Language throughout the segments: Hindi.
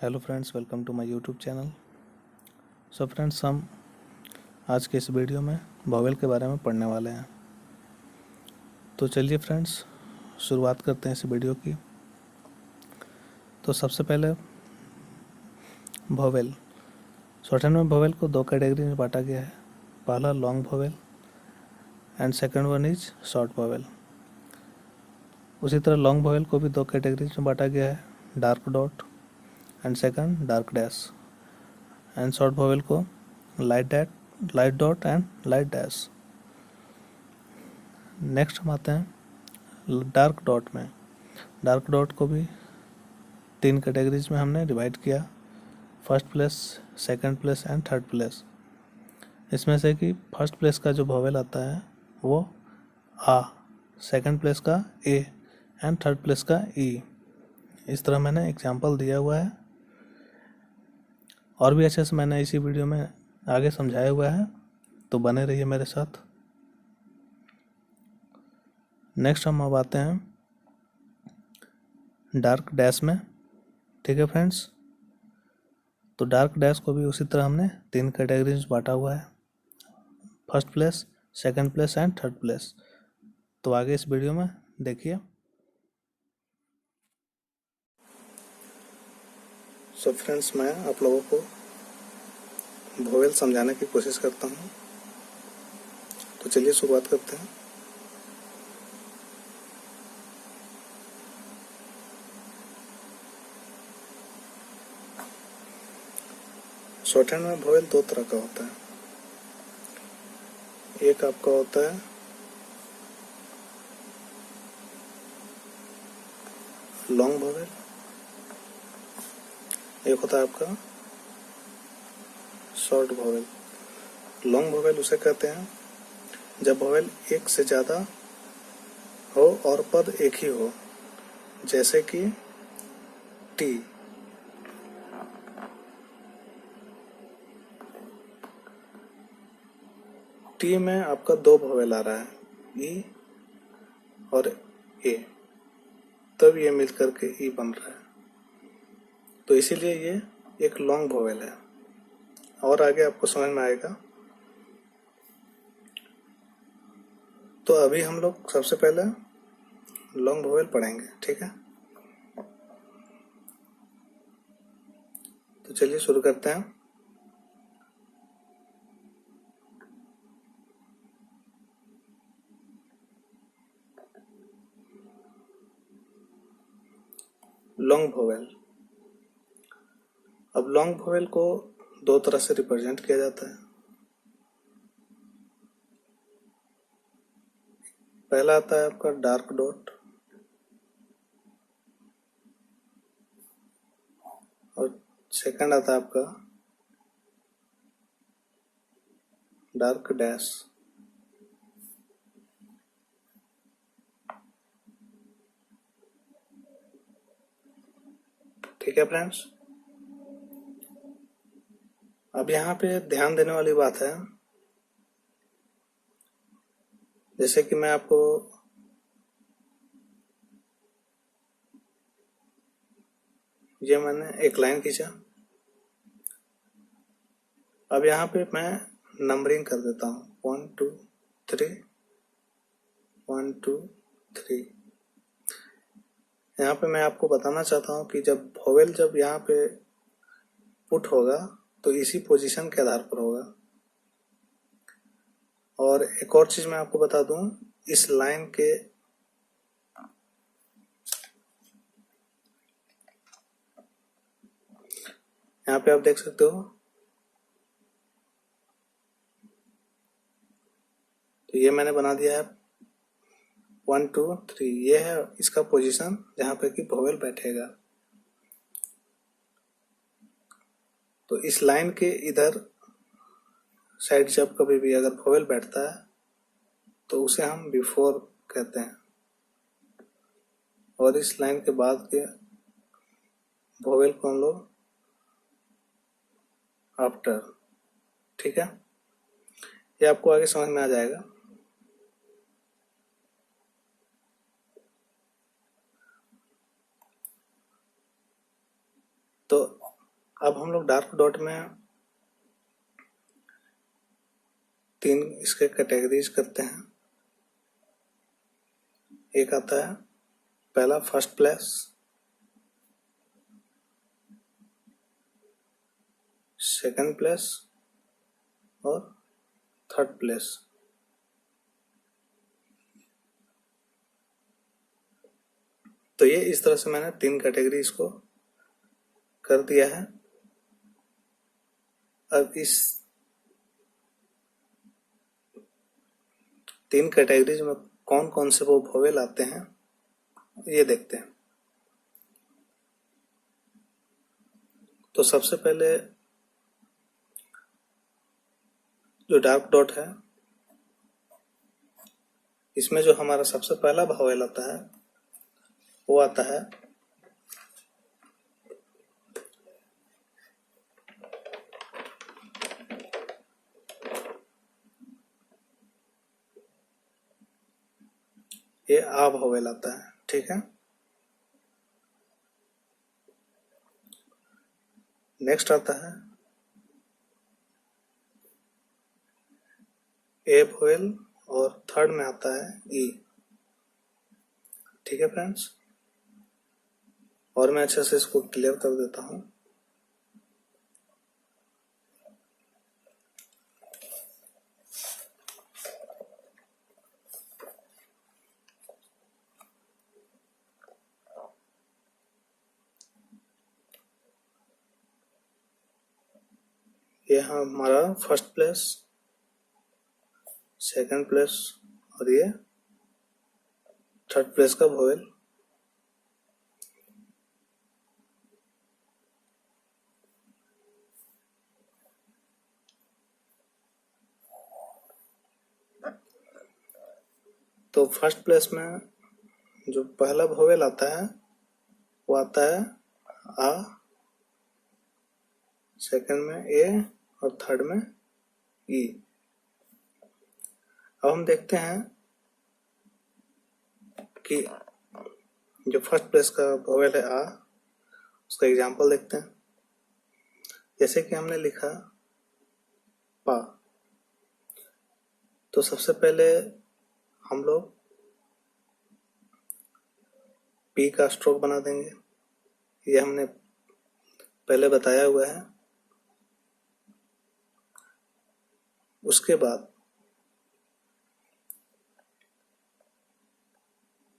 Hello friends, welcome to my YouTube channel. So friends, हम आज के इस वीडियो में वोवेल के बारे में पढ़ने वाले हैं। तो चलिए फ्रेंड्स, शुरुआत करते हैं इस वीडियो की। तो सबसे पहले वोवेल। शॉर्टहैंड में वोवेल को दो कैटेगरी में बांटा गया है। पहला long vowel and second one is short vowel. उसी तरह लॉन्ग वोवेल को भी दो कैटेगरीज में बांटा गया है, dark dot and second dark dash, and short vowel को light dot and light dash. Next हम आते हैं डार्क डॉट में। डार्क डॉट को भी तीन कैटेगरीज में हमने डिवाइड किया, first place, second place and third place. इसमें से कि फर्स्ट प्लेस का जो वोवेल आता है वो आ, सेकंड प्लेस का ए एंड थर्ड प्लेस का ई। इस तरह मैंने एग्जांपल दिया हुआ है, और भी अच्छे से मैंने इसी वीडियो में आगे समझाया हुआ है, तो बने रहिए मेरे साथ। नेक्स्ट हम अब आते हैं डार्क डैश में। ठीक है फ्रेंड्स, तो डार्क डैश को भी उसी तरह हमने तीन कैटेगरीज में बांटा हुआ है, first place, second place and third place. तो आगे इस वीडियो में देखिए। सो फ्रेंड्स, मैं आप लोगों को वोवेल समझाने की कोशिश करता हूँ। तो चलिए शुरुआत करते हैं। शॉर्टहैंड में वोवेल दो तरह का होता है। एक आपका होता है लॉन्ग वोवेल, एक होता है आपका शॉर्ट वोवेल। लॉन्ग वोवेल उसे कहते हैं जब वोवेल एक से ज़्यादा हो और पद एक ही हो, जैसे कि टी। टी में आपका दो वोवेल आ रहा है, ई और ए, तब ये मिल करके ई बन रहा है, तो इसीलिए ये एक लॉन्ग वोवेल है। और आगे आपको समझ में आएगा। तो अभी हम लोग सबसे पहले लॉन्ग वोवेल पढ़ेंगे, ठीक है। तो चलिए शुरू करते हैं। Long vowel. अब लॉन्ग वोवेल को दो तरह से रिप्रेजेंट किया जाता है। पहला आता है आपका डार्क डॉट, और सेकंड आता है आपका डार्क डैश। ठीक है फ्रेंड्स, अब यहाँ पे ध्यान देने वाली बात है, जैसे कि मैं आपको ये मैंने एक लाइन खींचा। अब यहाँ पे मैं नंबरिंग कर देता हूँ, 1 2 3, 1 2 3। यहाँ पे मैं आपको बताना चाहता हूँ कि जब वोवेल जब यहाँ पे पुट होगा तो इसी पोजीशन के आधार पर होगा। और एक और चीज मैं आपको बता दूं, इस लाइन के यहाँ पे आप देख सकते हो, तो ये मैंने बना दिया है 1 2 3। ये है इसका पोजीशन जहाँ पे कि वोवेल बैठेगा। तो इस लाइन के इधर साइड जब कभी भी अगर वोवेल बैठता है तो उसे हम बिफोर कहते हैं, और इस लाइन के बाद के वोवेल को हम लोग आफ्टर। ठीक है, ये आपको आगे समझ में आ जाएगा। तो अब हम लोग डार्क डॉट में 3 इसके कैटेगरीज करते हैं। एक आता है पहला फर्स्ट प्लेस, सेकंड प्लेस और थर्ड प्लेस। तो ये इस तरह से मैंने 3 कैटेगरी इसको कर दिया है। अब इस 3 कैटेगरीज में कौन कौन से वो वोवेल आते हैं ये देखते हैं। तो सबसे पहले जो डार्क डॉट है, इसमें जो हमारा सबसे पहला वोवेल आता है वो आता है ये आ वोवेल आता है, ठीक है। नेक्स्ट आता है ए वोवेल और थर्ड में आता है ई, ठीक है फ्रेंड्स। और मैं अच्छे से इसको क्लियर कर देता हूं। ये हमारा फर्स्ट प्लेस, सेकंड प्लेस और ये थर्ड प्लेस का वोवेल। तो फर्स्ट प्लेस में जो पहला वोवेल आता है वो आता है आ, सेकंड में ए और थर्ड में ई। अब हम देखते हैं कि जो फर्स्ट प्लेस का वोवेल है आ, उसका एग्जांपल देखते हैं। जैसे कि हमने लिखा पा, तो सबसे पहले हम लोग पी का स्ट्रोक बना देंगे। ये हमने पहले बताया हुआ है। उसके बाद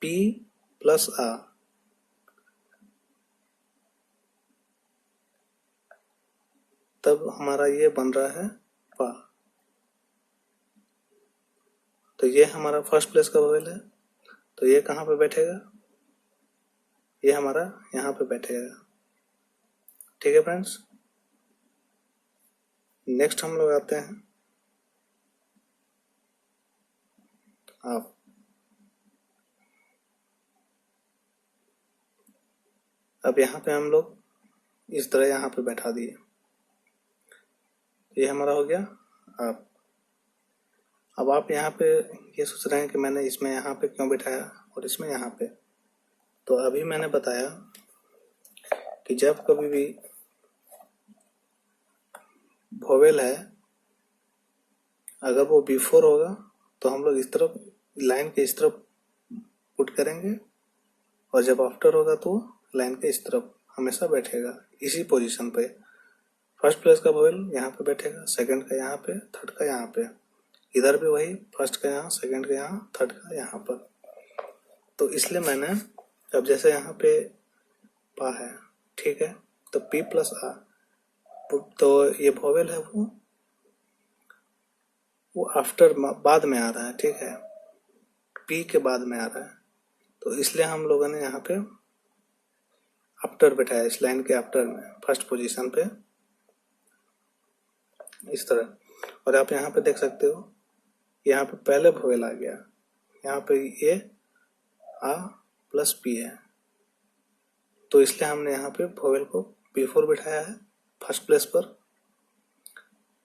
पी प्लस आ, तब हमारा ये बन रहा है पा। तो ये हमारा फर्स्ट प्लेस का वोवेल है, तो ये कहाँ पे बैठेगा? ये हमारा यहाँ पे बैठेगा, ठीक है फ्रेंड्स। नेक्स्ट हम लोग आते हैं आप। अब यहाँ पे हम लोग इस तरह यहाँ पे बैठा दिए, ये हमारा हो गया आप। अब आप यहाँ पे ये सोच रहे हैं कि मैंने इसमें यहाँ पे क्यों बिठाया और इसमें यहाँ पे। तो अभी मैंने बताया कि जब कभी भी वोवेल है, अगर वो बिफोर होगा तो हम लोग इस तरफ लाइन के इस तरफ पुट करेंगे, और जब आफ्टर होगा तो लाइन के इस तरफ हमेशा बैठेगा, इसी पोजीशन पे। फर्स्ट प्लेस का वोवेल यहाँ पे बैठेगा, सेकंड का यहाँ पे, थर्ड का यहाँ पे। इधर भी वही, फर्स्ट का यहाँ, सेकंड का यहाँ, थर्ड का यहाँ पर। तो इसलिए मैंने अब जैसे यहाँ पे पा है, ठीक है, तो पी प्लस आ, तो ये वोवेल है वो आफ्टर बाद में आ रहा है, ठीक है, पी के बाद में आ रहा है। तो इसलिए हम लोगों ने यहाँ पे आफ्टर बैठाया, इस लाइन के आफ्टर में, फर्स्ट पोजीशन पे, इस तरह। और आप यहाँ पे देख सकते हो, यहाँ पे पहले वोवेल आ गया, यहाँ पे ये आ प्लस पी है, तो इसलिए हमने यहाँ पे वोवेल को बिफोर बिठाया है फर्स्ट प्लेस पर,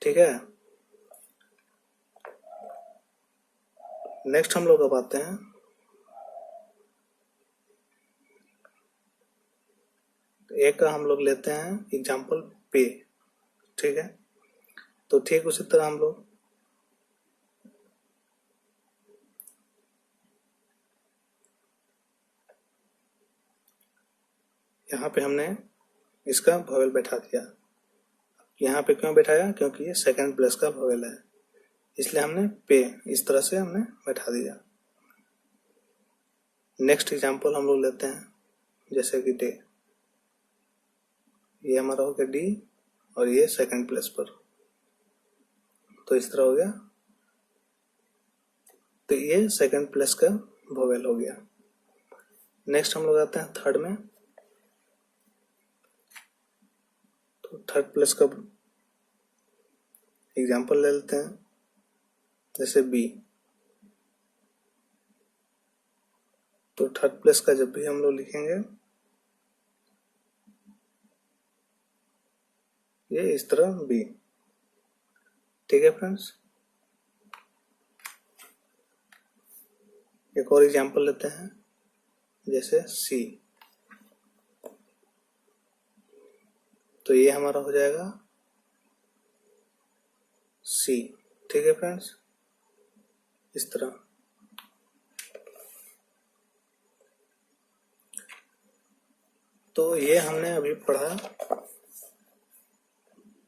ठीक है। नेक्स्ट हम लोग अब आते हैं एक का हम लोग लेते हैं एग्जाम्पल पे। ठीक है, तो ठीक उसी तरह हम लोग यहाँ पे हमने इसका वोवेल बैठा दिया। यहाँ पे क्यों बैठाया? क्योंकि ये सेकंड प्लेस का वोवेल है, इसलिए हमने पे इस तरह से हमने बैठा दिया। नेक्स्ट एग्जांपल हम लोग लेते हैं, जैसे कि डे। ये हमारा हो गया डी और ये सेकंड प्लेस पर, तो इस तरह हो गया। तो ये सेकंड प्लेस का वोवेल हो गया। नेक्स्ट हम लोग आते हैं थर्ड में। तो थर्ड प्लेस का एग्जांपल ले लेते हैं, जैसे बी। तो थर्ड प्लेस का जब भी हम लोग लिखेंगे ये इस तरह बी। ठीक है फ्रेंड्स, एक और एग्जांपल लेते हैं, जैसे सी। तो ये हमारा हो जाएगा सी। ठीक है फ्रेंड्स, इस तरह। तो ये हमने अभी पढ़ा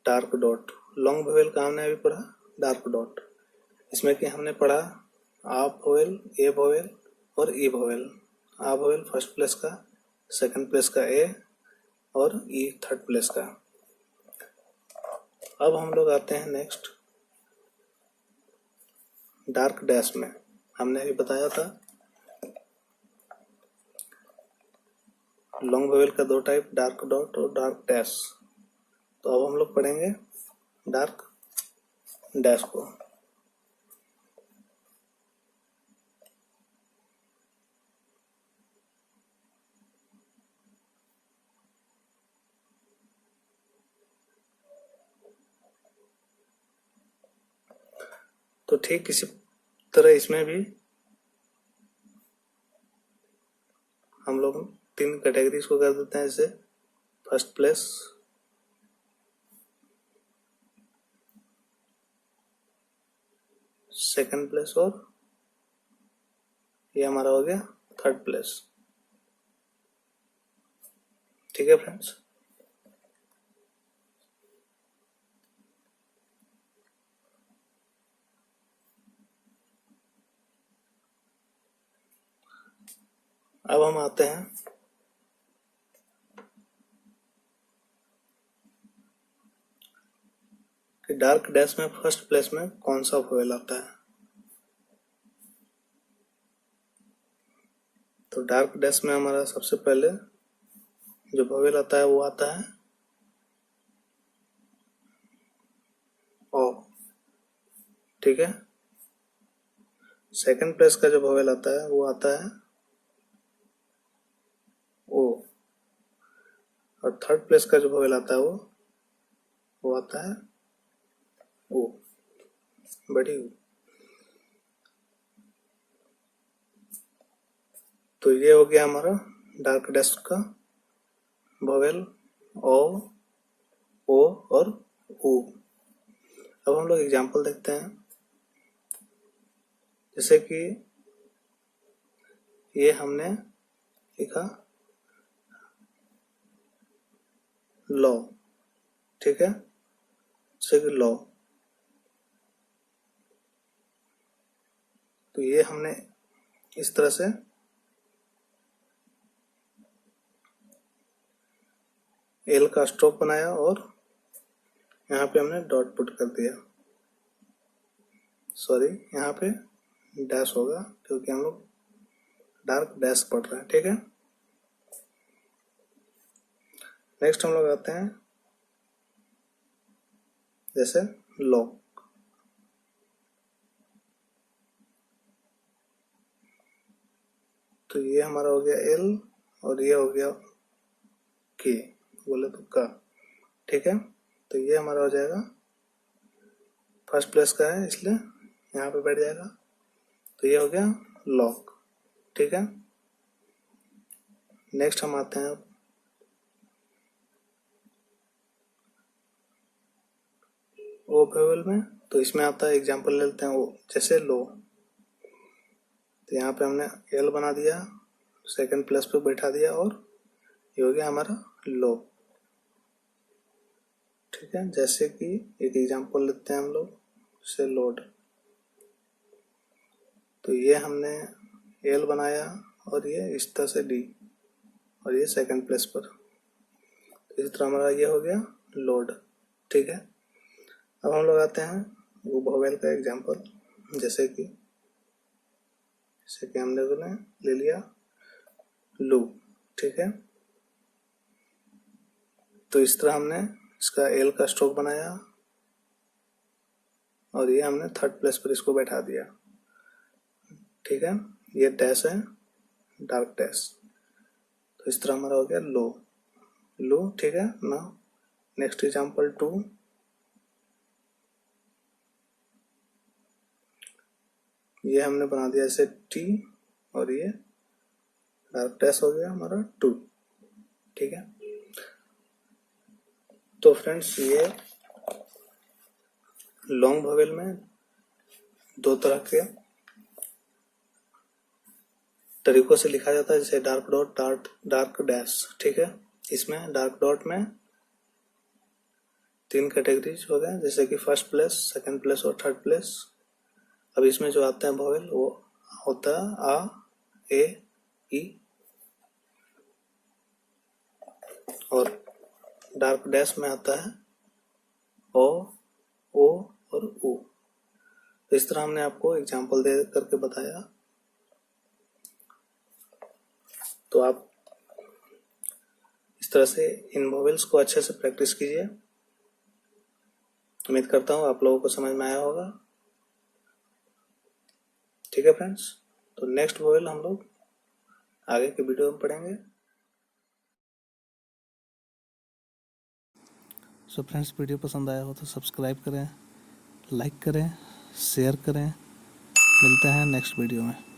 डार्क डॉट। लॉन्ग वोवेल का हमने अभी पढ़ा डार्क डॉट। इसमें कि हमने पढ़ा आ वोवेल, ए वोवेल और ई वोवेल। आ वोवेल फर्स्ट प्लेस का, सेकंड प्लेस का ए और ई थर्ड प्लेस का। अब हम लोग आते हैं नेक्स्ट डार्क डैश में। हमने अभी बताया था लॉन्ग वोवेल का दो टाइप, डार्क डॉट और डार्क डैश। तो अब हम लोग पढ़ेंगे डार्क डैश को। तो ठीक इसी तरह इसमें भी हम लोग 3 कैटेगरीज को कर देते हैं, जैसे फर्स्ट प्लेस, सेकंड प्लेस और ये हमारा हो गया थर्ड प्लेस। ठीक है फ्रेंड्स, अब हम आते हैं कि डार्क डैश में फर्स्ट प्लेस में कौन सा वोवेल आता है। तो डार्क डैश में हमारा सबसे पहले जो वोवेल आता है वो आता है ओ। ठीक है, सेकंड प्लेस का जो वोवेल आता है वो आता है ओ, और थर्ड प्लेस का जो वोवेल आता है वो आता है ओ, बड़ी ओ। तो ये हो गया हमारा डार्क डैश का वोवेल ओ, ओ और ऊ। अब हम लोग एग्जांपल देखते हैं, जैसे कि ये हमने लिखा लॉ। ठीक है, जैसे कि लॉ। तो ये हमने इस तरह से एल का स्ट्रोक बनाया और यहाँ पे हमने डॉट पुट कर दिया। सॉरी, यहाँ पे डैश होगा क्योंकि हम लोग डार्क डैश पढ़ रहे हैं। ठीक है, नेक्स्ट हम लोग आते हैं जैसे लॉक। तो ये हमारा हो गया एल और ये हो गया के, बोले तो का। ठीक है, तो ये हमारा हो जाएगा फर्स्ट प्लेस का है इसलिए यहाँ पे बैठ जाएगा। तो ये हो गया लॉक। ठीक है, नेक्स्ट हम आते हैं ओ वेवल में, तो इसमें आता है, एग्जाम्पल ले लेते हैं ओ, जैसे लो, तो यहाँ पे हमने एल बना दिया, सेकंड प्लस पे बैठा दिया और ये हो गया हमारा लो। ठीक है, जैसे कि एक एग्जाम्पल लेते हैं हम लोग, से लोड, तो ये हमने एल बनाया और ये इस तरह से डी और ये सेकंड प्लस पर, तो इस तरह हमारा ये हो गया लोड। ठीक है, अब हम लोग आते हैं वो वोवेल का एग्जाम्पल, जैसे कि हमने ले लिया लू। ठीक है, तो इस तरह हमने इसका एल का स्ट्रोक बनाया और ये हमने थर्ड प्लेस पर इसको बैठा दिया। ठीक है, ये डैश है, डार्क डैश, तो इस तरह हमारा हो गया लो लो। ठीक है ना, नेक्स्ट एग्जाम्पल 2, ये हमने बना दिया जैसे टी और ये डार्क डैश हो गया हमारा 2। ठीक है, तो फ्रेंड्स ये लॉन्ग वोवेल में दो तरह के तरीकों से लिखा जाता है, जैसे डार्क डॉट, डार्क डैश। ठीक है, इसमें डार्क डॉट में 3 कैटेगरीज हो गए, जैसे कि फर्स्ट प्लेस, सेकंड प्लेस और थर्ड प्लेस। अब इसमें जो आते हैं वोवेल वो होता है आ, ए, ई, और डार्क डैश में आता है ओ, ओ और ऊ। तो इस तरह हमने आपको एग्जाम्पल दे करके बताया, तो आप इस तरह से इन वोवेल्स को अच्छे से प्रैक्टिस कीजिए। उम्मीद करता हूँ आप लोगों को समझ में आया होगा। ठीक है फ्रेंड्स, तो नेक्स्ट वोवेल हम लोग आगे के वीडियो में पढ़ेंगे। सो फ्रेंड्स, वीडियो पसंद आया हो तो सब्सक्राइब करें, लाइक करें, शेयर करें। मिलते हैं नेक्स्ट वीडियो में।